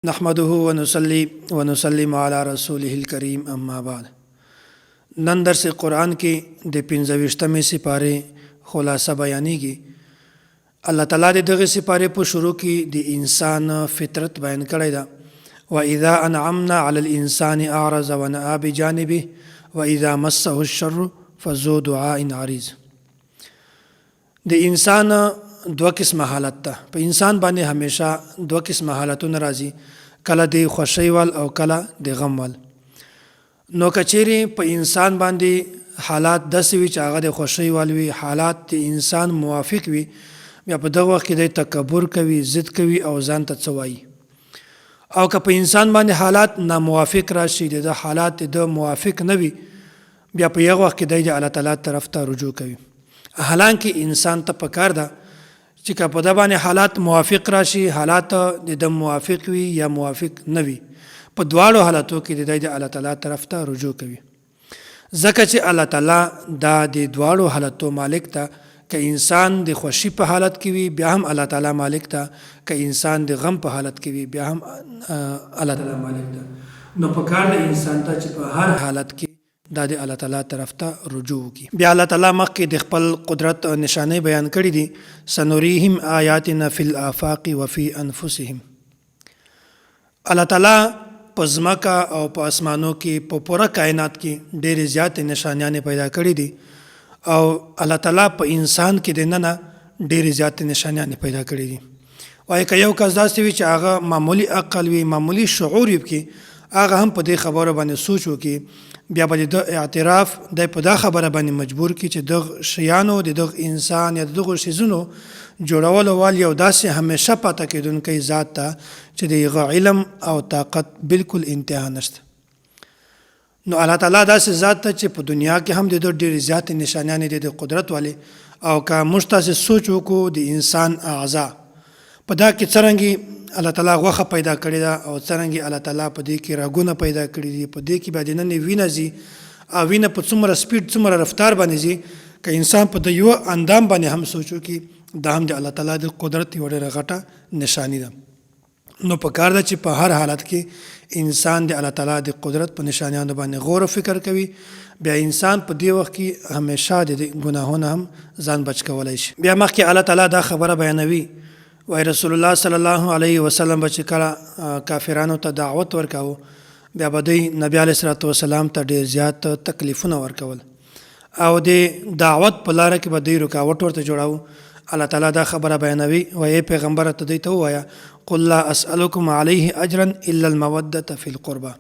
نحمده ونصلي ونسلم على رسوله الكريم اما بعد. نن درس قرآن کې د 15مې سپارې خلاصه بیانېږي. الله تعالی د دغه سپارې په شروع کې د انسان فطرت بیان کړی ده. واذا انعمنا على الانسان اعرض ونأى بجانبه واذا مسه الشر فذو دعاء عريض. د انسان دوه قسمه حالت ده. په انسان باندې همیشه دوه قسمه حالتونه راځي، کله د خوشی وال او کله د غم وال. نو کچېری په انسان باندې حالات داسې وي چې هغه د خوشی وال وي، حالات د انسان موافق وي، بیا په دغه وخت کې د تکبر کوي، ضد کوي او ځان ته څه وایي. او که په انسان باندې حالات ناموافق راشي، د حالات د موافق نه وي، بیا په یو وخت کې د الله تعالی طرف ته رجوع کوي. حالانکه انسان ته پکار ده چې که په د باندې حالات موافق راشي، حالات د موافق وي یا موافق نه وي، په دواړو حالاتو کې د الله تعالی طرف ته رجوع کوي. ځکه چې الله تعالی دا د دواړو حالاتو مالک ته، که انسان د خوشي په حالت کې وي بیا هم الله تعالی مالک ته، که انسان د غم په حالت کې وي بیا هم الله تعالی مالک ته. نو په کار د انسان ته چې په هر حالت کې دا د الله تعالی طرف ته رجوع وکړي. بیا الله تعالی مخکې د خپل قدرت نشانه بیان کړي دي. سنوریهم آیاتنا فی الآفاق وفی انفسهم. الله تعالی په ځمکه او په اسمانو کې په پوره کائنات کې ډېرې زیاتې نشانیانې پیدا کړي دي، او الله تعالی په انسان کې دننه ډېرې زیاتې نشانیانې پیدا کړي دي. وایي که یو کس داسې وي چې هغه معمولی عقل وي، معمولی شعور وي، کې هغه هم په دې خبرو باندې سوچ وکړي، بیا به د اعتراف د په دا خبره باندې مجبور کی چې دغه شیانو د دغه انسان یا دغه شیزونو جوړولو وال یو داسې همیشه پاتې کېدونکی ذات ته چې دغه علم او طاقت بالکل انتها نشته. نو الله تعالی داسې ذات ته چې په دنیا کې هم د ډېرې زیاتې نشانیانې د قدرت والے، او که موږ تاسې سوچ وکړو د انسان اعضا په دا کې څرنګه الله تعالی غوښه پیدا کړې ده، او څرنګه الله تعالی په دې کې رګونه پیدا کړي دي، په دې کې به دننه وینه ځي، او وینه په څومره سپیډ څومره رفتار باندې ځي، که انسان په د یو اندام باندې هم سوچو کې دا هم د الله تعالی د قدرت یوه ډېره غټه نشانی ده. نو په کار ده چې په هر حالت کې انسان د الله تعالی د قدرت په نشانیانو باندې غور او فکر کوي. بیا انسان په دې وخت کې همیشه د ګناهونو هم ځان بچ کولی شي. بیا مخکې الله تعالی دا خبره بیانوي، وای رسول الله صلی الله علیه وسلم چې کله کافرانو ته دعوت ورکاو، بیا به دوی نبی علیه الصلاة والسلام ته ډېر زیات تکلیفونه ورکول، او د دعوت په لاره کې به دوی رکاوټ ورته جوړاو. الله تعالی دا خبره بیانوي، وایي پیغمبره ته دوی ته ووایه قل لا اسألکم علیه اجرا الا المودة فی القربى.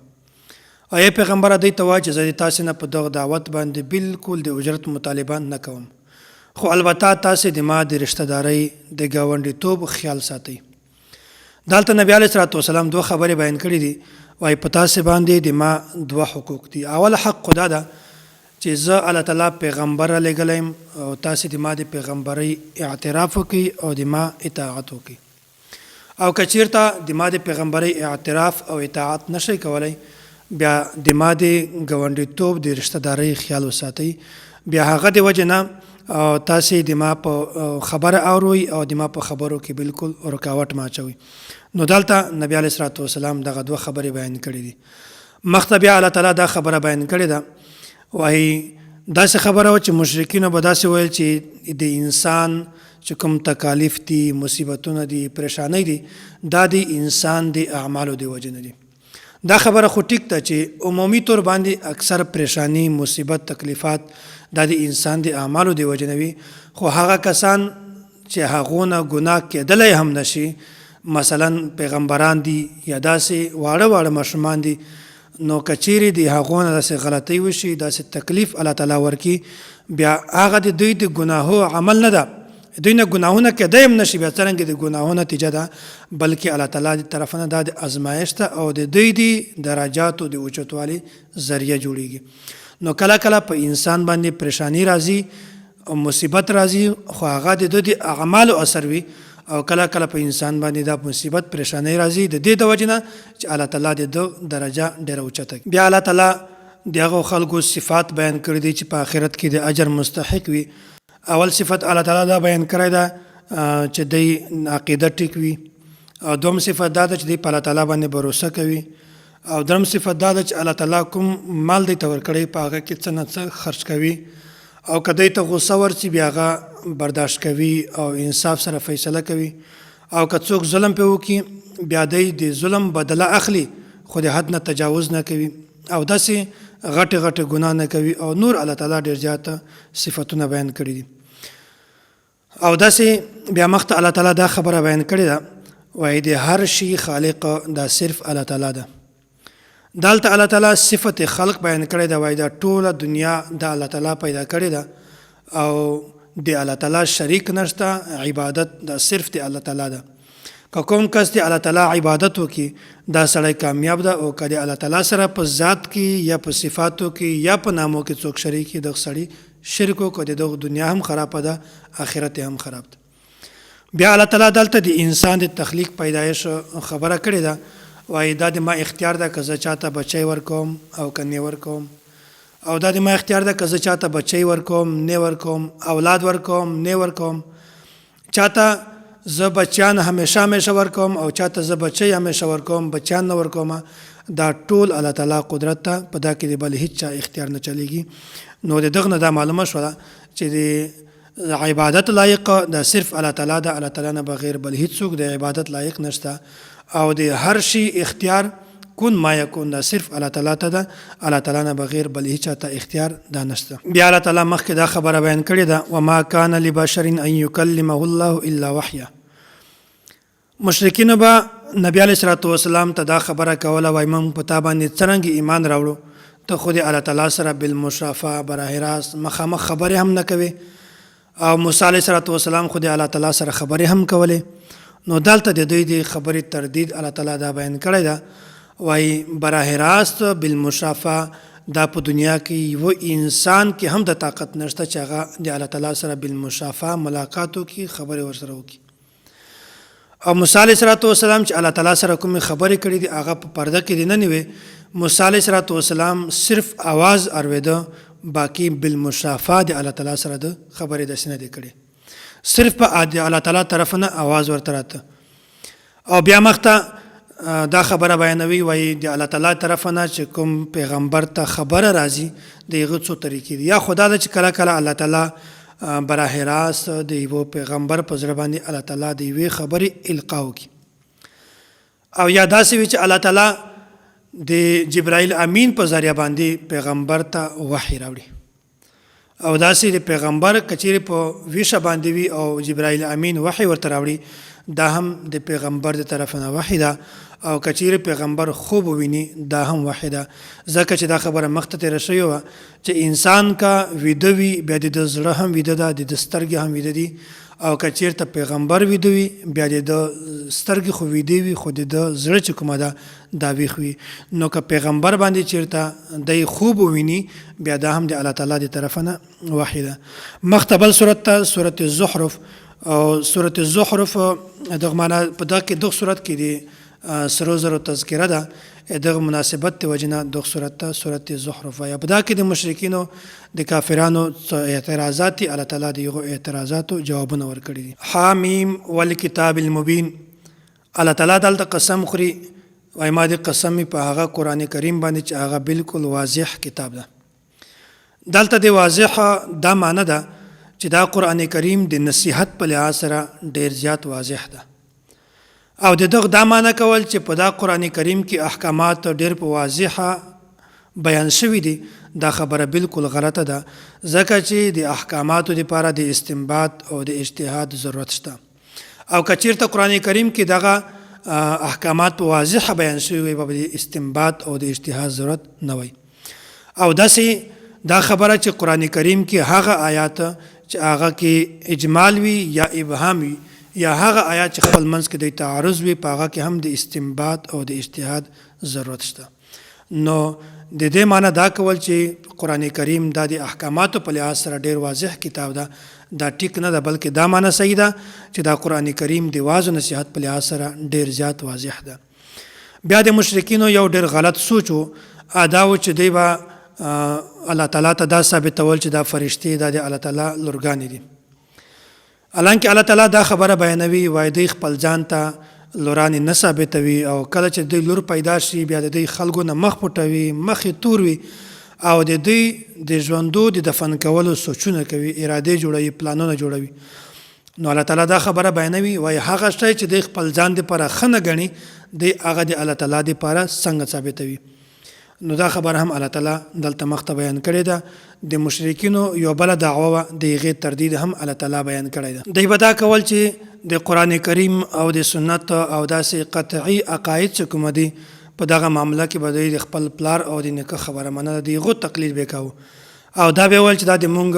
وایي پیغمبره دوی ته وایه چې زه تاسې نه په دغه دعوت باندې بالکل د اجرت مطالبه نه کوم، خو البته تاسې د ما د رشته دارۍ د ګاونډیتوب خیال ساتئ. دلته نبی علیه الصلاة والسلام دوه خبرې بیان کړي دي. وایي په تاسې باندې د ما دوه حقوق دي. اول حق خدا ده چې زه الله تعالی پیغمبر رالیږلی یم، او تاسې د ما د پیغمبرۍ اعتراف وکړئ او د ما اطاعت وکړئ. او که چېرته د ما د پیغمبرۍ اعتراف او اطاعت نشئ کولی، بیا د ما د ګاونډیتوب د رشته دارۍ خیال وساتئ. بیا هغه د وجې نه او تاسې د ما په خبره اوروئ او د ما په خبرو کې بالکل رکاوټ ما اچوئ. نو دلته نبی علیه الصلاة والسلام دغه دوه خبرې بیان کړي دي. مخته بیا الله تعالی دا خبره بیان کړې ده. وایي داسې خبره وه چې مشرکینو به داسې ویل چې د انسان چې کوم تکالیف دي، مصیبتونه دي، پریشانۍ دي، دا د انسان د اعمالو د وجې نه دي. دا خبره خو ټیک ده چې عمومي طور باندې اکثر پریشانی، مصیبت، تکلیفات دا د انسان د اعمالو د وجې نه وي، خو هغه کسان چې هغونه ګناه کېدلی هم نشي، مثلا پیغمبران دي یا داسې واړه واړه ماشومان دي، نو که چیرې د هغونه داسې غلطۍ وشي، داسې تکلیف الله تعالی ورکړي، بیا هغه د دوی د ګناهو عمل نه ده، دوی نه ګناهونه کېدی هم نشي، بیا څرنګه د ګناهو نتیجه ده، بلکې الله تعالی د طرفه نه دا د ازمایښت ده او د دوی د درجاتو د اوچتوالي ذریعه جوړیږي. نو کله کله په انسان باندې پریشانی راځي او مصیبت راځي، خو هغه د دوی د اعمالو اثر وي، او کله کله په انسان باندې دا مصیبت پریشانی راځي د دې د وجې نه چې الله تعالی د ده درجه ډېره اوچته کړي. بیا الله تعالی د هغو خلکو صفات بیان کړي دي چې په آخرت کې د اجر مستحق وي. اول صفت الله تعالی دا بیان کړی ده چې دوی عقیده ټیک وي، او دوم صفت دا ده چې دی په الله تعالی باندې باور کوي او درم صفت دا ده چې الله تعالی کوم مال دی ته ورکړی په هغه کې څه نه څه خرج کوي او که دی ته غوسه ورسي بیا هغه برداشت کوي او انصاف سره فیصله کوي او که څوک ظلم پې وکړي بیا دی د ظلم بدله اخلي خو د حد نه تجاوز نه کوي او داسې غټې غټې ګناه نه کوي او نور الله تعالی ډېر زیاته صفتونه بیان کړي دي او داسې بیا مخته الله تعالی دا خبره بیان کړې ده وایي د هر شي خالق دا صرف الله تعالی ده دلته الله تعالی صفت خلق بیان کړی ده وایي دا ټوله دنیا د الله تعالی پیدا کړې ده او د الله تعالی شریک نشته عبادت دا صرف د الله تعالی ده که کوم کس د الله تعالی عبادت وکړي دا سړی کامیاب ده او که د الله تعالی سره په ذات کې یا په صفاتو کې یا په نامو کې څوک شریک دغه سړی شرک وکړي د دغه دنیا هم خرابه ده آخرت هم خراب ده بیا الله تعالی دلته د انسان د تخلیق پیدایش خبره کړې ده وایي دا د ما اختیار ده که زه چاته بچی ورکوم او که نه ورکوم او دا د ما اختیار ده که زه چاته بچی ورکوم نه ورکوم اولاد ورکوم نه ورکوم چاته زه بچیان همیشه ورکوم او چاته زه بچی همیشه ورکوم بچیان نه ورکوم دا ټول الله تعالی قدرت ته په دا کې د بل هیڅ چا اختیار نه چلیږي نو د دغه نه دا معلومه شوه چې د عبادت لایق دا صرف الله تعالی ده الله تعالی نه بغیر بل هیڅ څوک د عبادت لایق نشته او د هر شي اختیار کن ما یکون دا صرف الله تعالی ته ده الله تعالی نه بغیر بل هیڅ چاته اختیار دا نشته بیا الله تعالی مخکې دا خبره بیان کړې ده وما کان لبشر ان یکلمه الله الا وحیا مشرکین به نبی علیه الصلاة والسلام ته دا خبره کوله وایي موږ په تا باندې څرنګه ایمان راوړو ته خو د الله تعالی سره بالمشافهه براه راست مخامخ خبرې هم نه کوي او موسی علیه الصلاة والسلام خو د الله تعالی سره خبرې هم کولې نو دلته د دوی د خبرې تردید الله تعالی دا بیان کړی ده وایي براه راست بالمشافهه دا په دنیا کې یو انسان کې هم د طاقت نشته چې هغه د الله تعالی سره بالمشافهه ملاقاتو کې خبرې ورسره وکړي او موسی علیه السلام چې الله تعالی سره کومې خبرې کړې دي هغه په پرده کې دي نه نیوي موسی علیه السلام صرف आवाज اورېده باقي بالمشافهه د الله تعالی سره د خبرې داسې نه دی کړې صرف په الله تعالی طرف نه आवाज ورته راته او بیا مخته دا خبره بیانوي وایي د الله تعالی طرف نه چې کوم پیغمبر ته خبره راځي د هغه څو طریقې دي یا خدا د چې کله کله الله تعالی براه راست د یو پیغمبر په زړه باندې الله تعالی د یوې خبرې القا وکړي او یا داسې وي چې الله تعالی د جبرائیل امین په ذریعه باندې پیغمبر ته وحی راوړي او داسې د پیغمبر کچېرې په ویشه باندې وي او جبرائیل امین وحی ورته راوړي دا هم د پیغمبر د طرف نه وحی ده او کچېرې پیغمبر خوب وویني دا هم وحی ده ځکه چې دا خبره مخته تېره شوې وه چې انسان کا ویده وي بیا د زړه هم ویده ده د سترګې هم ویده دي او که چېرته پیغمبر ویده وي بیا د سترګې خو ویده وي خو د زړه چې کومه ده دا ویښ وي نو که پیغمبر باندې چېرته دی خوب وویني بیا دا هم د الله تعالی د طرفه نه وحی ده مخته بل صورت ته صورت الزخرف او صورت الزخرف دغه معنا په دغه کې دغه صورت کې دی سرو زرو تذکره ده دغه مناسبت د وجنه دغه صورت ته صورت الزخرف یا په دغه کې د مشرکینو د کافرانو اعتراضات الله تعالی د یو اعتراضاتو جوابونه ورکړي دي حامیم والکتاب المبین الله تعالی دلته قسم خوري وای ما د قسم په هغه قران کریم باندې چې هغه بالکل واضح کتاب ده دلته د واضح دا معنی ده چې دا قران کریم د نصیحت په لحاظ سره ډیر زیات واضح ده او د دغه دا معنی کول چې په دا قران کریم کې احکامات ډیر په واضحه بیان شوي دي دا خبره بالکل غلطه ده ځکه چې د احکاماتو لپاره د استنباط او د اجتهاد ضرورت شته او که چیرته قران کریم کې دغه احکامات په واضحه بیان شوي وي په استنباط او د اجتهاد ضرورت نه وي او داسې دا خبره چې قران کریم کې هغه آیات چې هغه کې اجمال وي یا ابهام وي یا هغه آیات چې خپل منځ کې د تعارض وي په هغه کې هم د استنباط او د اجتهاد ضرورت شته نو د دې معنی دا کول چې قران کریم د احکاماتو په لحاظ سره ډیر واضح کتاب ده دا ټیک نه ده بلکې دا معنی صحیح ده چې دا قران کریم د واعظ او نصیحت په لحاظ سره ډیر زیات واضح ده بیا د مشرکینو یو ډیر غلط سوچ وو اداو چې دی با الله تعالی ته دا ثابتول چې دا فرشتي د الله تعالی لورګان دي الانکه الله تعالی دا خبره بیانوي وای دی خپل ځان ته لورانې نه ثابتوي او کله چې دوی لور پیدا شي بیا د دوی خلکو نه مخ پټوي، مخې تور وي او د دوی د ژوندو د دفن کولو سوچونه کوي، ارادې جوړوي، پلانونه جوړوي. نو الله تعالی دا خبره بیانوي، وایي هغه شی چې دوی خپل ځان دپاره ښه نه ګڼي دوی هغه د الله تعالی دپاره څنګه ثابتوي. نو دا خبره هم الله تعالی دلته مخته بیان کړې ده. د مشرکینو یو بله دعوه وه، د هغې تردید هم الله تعالی بیان کړی ده. دوی به دا کول چې د قرآن کریم او د سنت او داسې قطعي عقاید چې کومه دي په دغه معامله کې به دوی د خپل پلار او د نیکه خبره منله، د هغو تقلید به کوو او دا به ویل چې دا د مونږ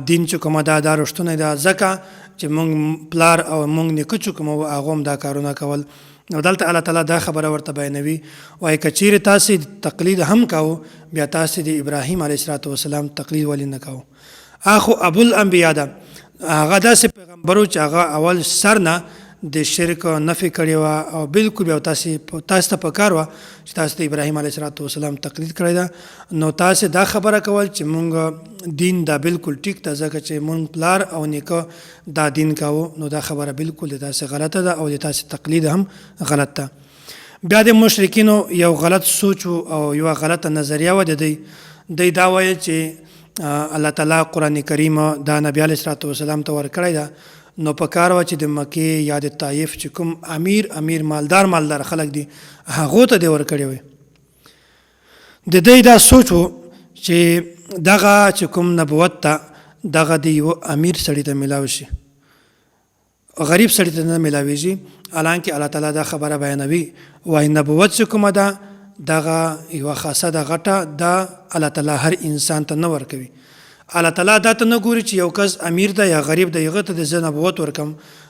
دین چې کومه ده دا رښتونی ده، ځکه چې مونږ پلار او مونږ نیکه چې کومه وو هغو هم دا کارونه کول. نو دلته الله تعالی دا خبره ورته بیانوي، وایي که چیرې تاسې تقلید هم کوو بیا تاسې د ابراهیم علیه السلام تقلید ولې نه کوو؟ هغه ابوالانبیا ده، هغه داسې پیغمبر و چې هغه اول سر نه د شرک نفي کړې وه او بالکل بیا تاسې ته پکار وه چې تاسې د ابراهیم علیه السلام تقلید کړی ده. نو تاسې دا خبره کول چې مونږ دین دا بالکل ټیک ده ځکه چې مونږ پلار او نیکه دا دین کوو، نو دا خبره بالکل د تاسې غلطه ده او د تاسې تقلید هم غلط ده. بیا د مشرکینو یو غلط سوچ او یوه غلطه نظریه وه د دوی دا ویل چې الله تعالی قرآن کریم دا نبی علیه السلام ته ورکړی ده، نو په کار وه چې د مکې یا د طایف چې کوم امیر مالدار خلک دي هغو ته دې ورکړی وی. د دوی دا سوچ و چې دغه چې کوم نبوت ته دغه د یو امیر سړي ته میلاو شي، غریب سړي ته نه میلاویږي. حالانکه الله تعالی دا خبره بیانوي، وایي نبوت چې کومه ده دغه یوه خاصه ده غټه ده الله تعالی هر انسان ته نه ورکوي. الله تعالی دا ته نه ګوري چې یو کس امیر ده یا غریب ده هغه ته د زه نبوت ورکم،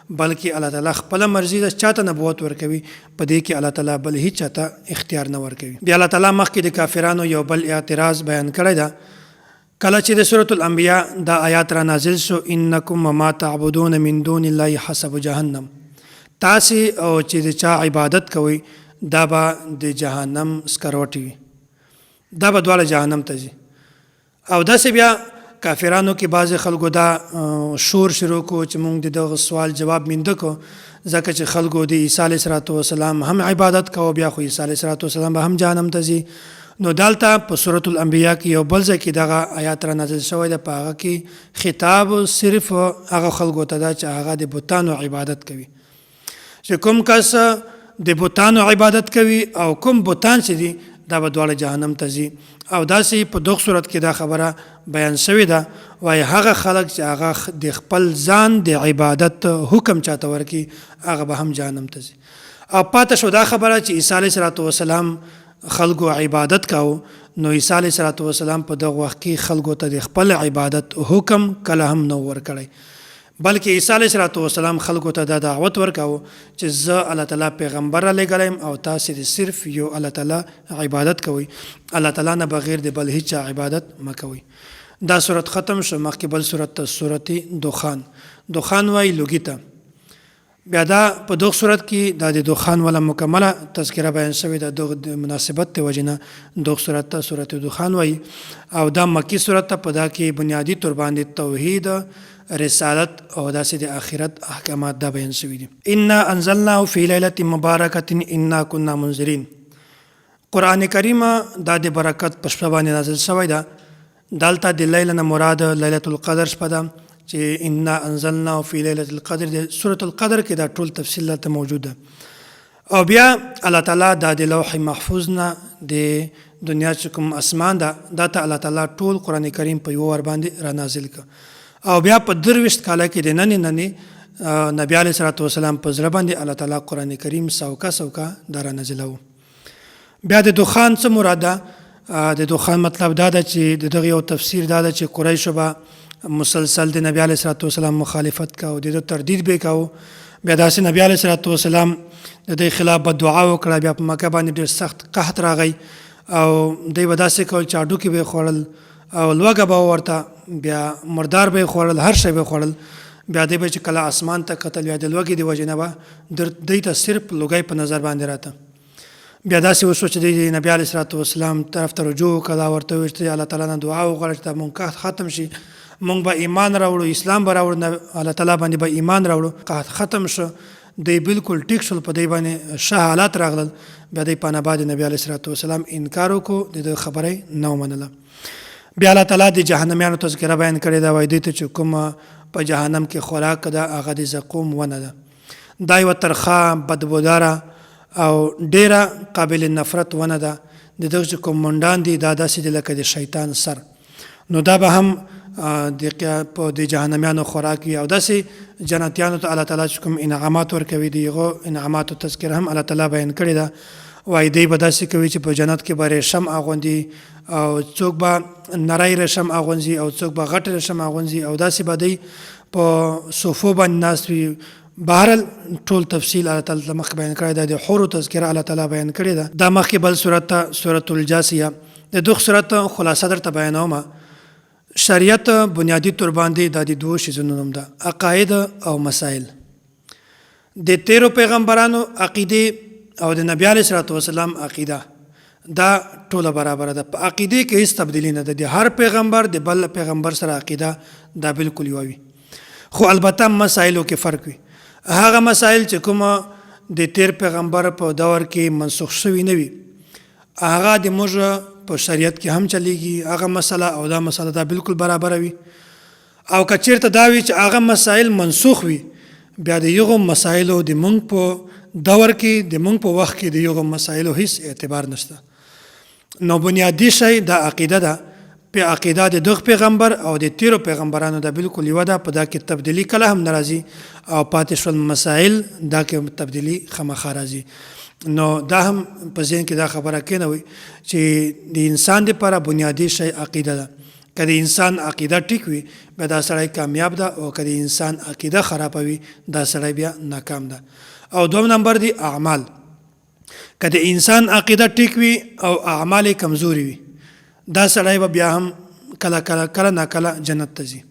بلکې الله تعالی خپله مرضي ده چاته نبوت ورکوي، په دې کې الله تعالی بل هیڅ چاته اختیار نه ورکوي. بیا الله تعالی مخکې د کافرانو یو بل اعتراض بیان کړی ده. کله چې د سورة الانبیاء دا آیات را نازل شو، انکم وما تعبدون من دون الله حسب جهنم، تاسې او چې د چا عبادت کوئ دا به د جهنم سکروټې وي، دا به دواړه جهنم ته ځي. او داسې بیا کافرانو کې بعضې خلکو دا شور شروع کو چې مونږ د دغه سوال جواب مینده کو، ځکه چې خلکو د عیسی علیه السلام هم عبادت کوو بیا خو عیسی علیه السلام به هم جهنم ته ځي. نو دلته په سورة الانبیاء کې یو بل ځای کې دغه آیات را نازل شوی ده، په هغه کې خطاب صرف هغه خلکو ته ده چې هغه د بتانو عبادت کوي، چې کوم کس د بتانو عبادت کوي او کوم بتان چې دي دا به دواړه جهنم ته ځي. او داسې په دغه صورت کې دا خبره بیان شوې ده، وایي هغه خلک چې هغه د خپل ځان د عبادت حکم چاته ورکي هغه به هم جهنم ته ځي. او پاته شو دا خبره چې عیسی علیه السلام خلکو عبادت کاو، نو عیسی علیه السلام په دغه وخت کې خلکو ته د خپل عبادت حکم کله هم نه ورکړی، بلکې عیسی علیه السلام خلکو ته دا دعوت ورکاو چې زه الله تعالی پیغمبر را لېږلی او تاسې د صرف یو الله تعالی عبادت کوئ، الله تعالی نه بغیر د بل هیڅ عبادت مه کوئ. دا صورت ختم شو. مخکې بل صورت ته صورت دخان وایي لوګي ته. بیا دا په دغه صورت کې دا د دخان ولا مکمله تذکره بیان شوې ده، د مناسبت د وجې نه دغه صورت ته صورت دخان وایي. او دا مکی صورت ته په دا کې بنیادي طور باندې توحید، رسالت او داسې د آخرت احکامات دا بیان شوي دي. انا انزلناه فی لیلة مبارکة انا کنا منذرین. قرآن کریم دا د برکت په شپه باندې نازل شوی ده. دلته د لیله نه مراد لیلة القدر شپه ده چې انا انزلناه فی لیلة القدر. د سورة القدر کې دا ټول تفصیل دلته موجود ده. او بیا الله تعالی دا د لوح محفوظ نه د دنیا چې کوم اسمان ده دا ته الله تعالی ټول قرآن کریم په یو ور باندې را نازل کړ. او بیا په 23 کاله کې د نننې نبی علیه السلام په زړه باندې الله تعالی قرآن کریم سوکا دا را نازلو. بیا د دخان څه مراد ده؟ د دخان مطلب دا ده چې د دغه یو تفسیر دا ده چې قریشو به مسلسل د نبی علیه السلام مخالفت کا او د تردید به کاو. بیا داسې نبی علیه السلام د دې خلاف به دعا وکړه. بیا په مکه باندې ډېر سخت قحط راغی او دوی به داسې کول چې هډوکي به یې خوړل او لوږه به ورته، بیا مردار به یې خوړل، هر شی به یې خوړل. بیا دی به چې کله اسمان ته کتل یا د لوږې د وجې نه به دوی ته صرف لوګی په نظر باندې راته. بیا داسې وشو چې دوی د نبي علیه السلام طرف ته رجوع وکړه، ورته وویل چې الله تعالی نه دعا وغواړه چې دا مونږ قحط ختم شي، مونږ به ایمان راوړو، اسلام به راوړو، الله تعالی باندې به ایمان راوړو. قحط ختم شو. دی بالکل ټیک شول، په دی باندې ښه حالات راغلل، بیا دی په نبا د نبي علیه صلات وسلام انکار وکړو، د خبره نه ومنله. بیا الله تعالی د جهنمیانو تذکره بیان کړې ده، وایي دوی ته چې کومه په جهنم کې خوراک ده هغه د زقوم ونه ده. دا یوه ترخه بدبوداره او ډیره قابل نفرت ونه ده. د دغه چې کوم منډان دي دا داسې دي لکه د شیطان سر. نو دا به هم په د جهنمیانو خوراک وي، او داسې جنتیانو ته الله تعالی چې کوم انعامات ورکوي د هغو انعاماتو تذکره هم الله تعالی بیان کړې ده. وایي دی به داسې کوي چې په جنت کې به ریشم اغوندي، او څوک به نری ریشم اغوندي او څوک به غټ ریشم اغوندي، او داسې به دی په صوفو باندې ناست وي. بهرحال ټول تفصیل الله تعالی مخکې بیان کړی ده، د حورو تذکره الله تعالی بیان کړې ده. دا مخکې بل صورت ته سورة الجاثیه، د دغه صورت خلاصه درته بیانومه. شریعت بنیادی طور باندې دا د دوو شیزونو نوم ده، عقاید او مسائل. د تیرو پیغمبرانو عقیدې او د نبی علیه صلات وسلام عقیده دا ټوله برابره ده. په عقیدې کې هیڅ تبدیلی نه ده، د هر پیغمبر د بل پیغمبر سره عقیده دا بالکل یو وي، خو البته مسایلو کې فرق وي. هغه مسایل چې کومه د تیر پیغمبر په دور کې منسوخ شوي نه وي، هغه د موږ په شریعت کې هم چلیږي. هغه مسله او دا مسله دا بالکل برابره وي. او که چېرته دا وي چې هغه مسایل منسوخ وي، بیا د یغو مسایلو د موږ په دور کې د موږ په وخت کې د یغو مسایلو هیڅ اعتبار نشته. نو بنیادی شی دا عقیده ده. په عقیده د دغه پیغمبر او د تیرو پیغمبرانو دا بالکل یو ده، په دا کې تبدیلی کله هم ناراضي، او پاتې شول مسایل دا کې تبدیلی خامخا راځي. نو دا هم په ذهن کې دا خبره کېنوي چې د انسان لپاره بنیادی شی عقیده ده. که د انسان عقیده ټیک وي بیا دا سړی کامیاب ده، او که د انسان عقیده خرابوي دا سړی بیا ناکام ده. او دوم نمبر دی اعمال. که د انسان عقیده ټیک وي او اعمال کمزوري وي، دا سړی به بیا هم کله نه کله جنت ته ځي.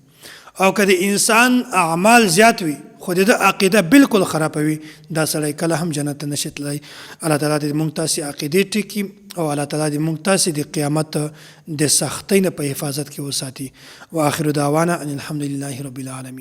او که د انسان اعمال زیات وي خو د عقیده بالکل خرابوي، دا سړی کله هم جنت ته نشي تللی. الله تعالی دې موږ تاسې عقیدې ټیکي، او الله تعالی دې موږ تاسې د قیامت د سختۍ نه په حفاظت کې وساتي. واخر دعوانا ان الحمد لله رب العالمین.